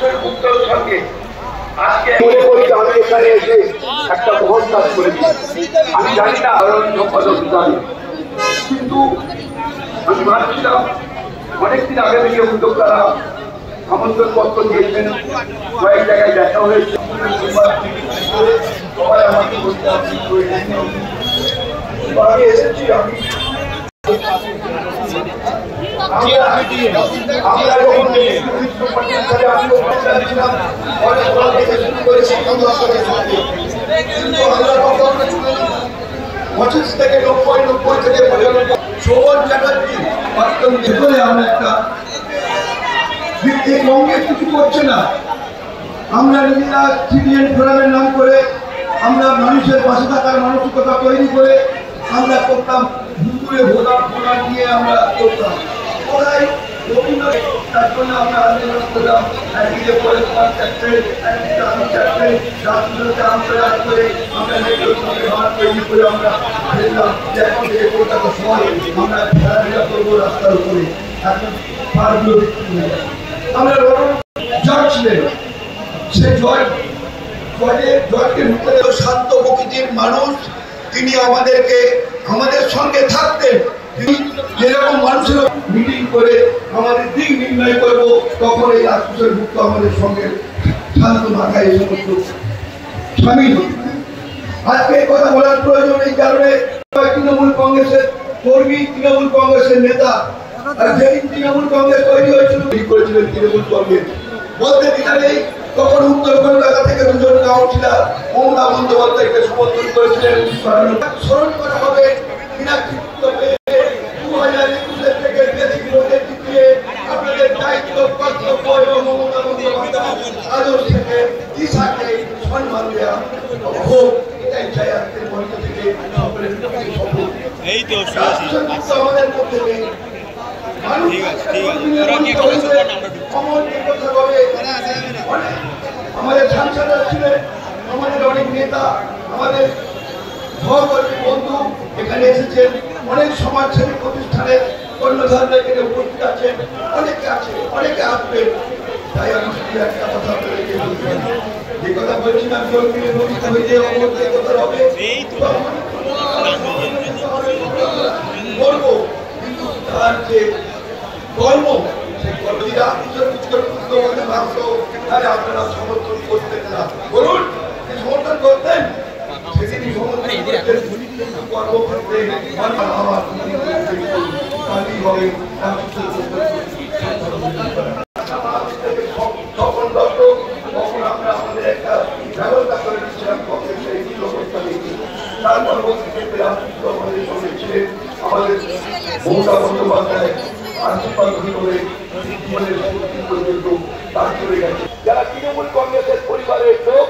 আসুসের উত্তর সঙ্গে আজকে মনে করি আমি এখানে এসে একটা মহৎ কাজ করেছি। আমি জানি না পদক জানি, কিন্তু আমি ভাবছিলাম অনেকদিন আগে থেকে উদ্যোক্তারা আমন্ত্রণ পত্র দিয়েছেন, কয়েক জায়গায় দেখা হয়েছে, সবাই আমাকে বলতে আমি এসেছি। আমি পঁচিশ থেকে 90 থেকে শোভন চ্যাটার্জি আমরা একটা কংগ্রেস কিছু করছে না। আমরা নিজেরা সিটিজেন ফোরামের নাম করে আমরা মানুষের পাশে থাকার মানসিকতা তৈরি করে আমরা করতাম, ভুতুরে ভোটার নিয়ে আমরা করতাম। ওরাই তার জন্য আমরা আন্দোলন করলাম, একদিকে করে করে আমরা তৈরি করে আমরা ফেললাম যে এখন থেকে কলকাতা শহরে আমরা খেলাধুলা করবো রাস্তার উপরে। এখন পারগুলো বিক্রি হয়ে যায়। আমরা জজ ছিলেন, সে জজকে শান্ত প্রকৃতির মানুষ, তিনি আমাদের সঙ্গে থাকতেন। যেরকম মানুষের মিটিং করে আমাদের দিক নির্ণয় করবো, তখন এই আসুসের মুক্ত আমাদের সঙ্গে শান্ত মাথায় এই সমস্ত সামিল। আজকে এই কথা বলার প্রয়োজন এই কারণে, তৃণমূল কংগ্রেসের কর্মী, তৃণমূল কংগ্রেসের নেতা, আর যেদিন তৃণমূল কংগ্রেস তৈরি হয়েছিল করেছিলেন তৃণমূল কংগ্রেস বলতে দিনা নেই। তখন উত্তর কলকাতা থেকে দুজন কাউন্সিলর মমতা বন্দ্যোপাধ্যায়কে সমর্থন করেছিলেন। স্মরণ করা হবে নেতৃত্ব পেয়ে 2021 থেকে বেশি ভোটে জিতিয়ে আপনাদের দায়িত্ব, কর্তব্য এবং মমতা বন্দ্যোপাধ্যায় আদর্শকে দিশাকে সম্মান দেওয়া হোক, এটাই চাই আজকের মঞ্চ থেকে আমাদের মধ্যে নেই। আমাদের সাংসদরা ছিলেন, আমাদের অনেক নেতা, আমাদের সহকর্মী বন্ধু এখানে এসেছেন, অনেক সমাজসেবী প্রতিষ্ঠানের কর্ণধাররা এখানে উপস্থিত আছেন, অনেকে আছে, অনেকে আসবেন। তাই আমি শুধু একটা কথা বলেছি, যে কথা বলছিলাম জলমিলে নদীতে হইতে অমরকে কথা হবে বলবো, কিন্তু তার যে কর্ম, সেই কর্মীরা আপনারা সমর্থন করতেন না। বলুন, সমর্থন করতেন, সেদিনই সমর্থন করতেন। কর্মক্ষেত্রে তখন আমরা আমাদের একটা ব্যবস্থা করে দিচ্ছিলাম কংগ্রেসের এই অবস্থা দেখি। তার পরবর্তী ক্ষেত্রে আমাদের সঙ্গে ছিলেন আমাদের মমতা বন্দ্যোপাধ্যায়, যারা তৃণমূল কংগ্রেসের পরিবারের লোক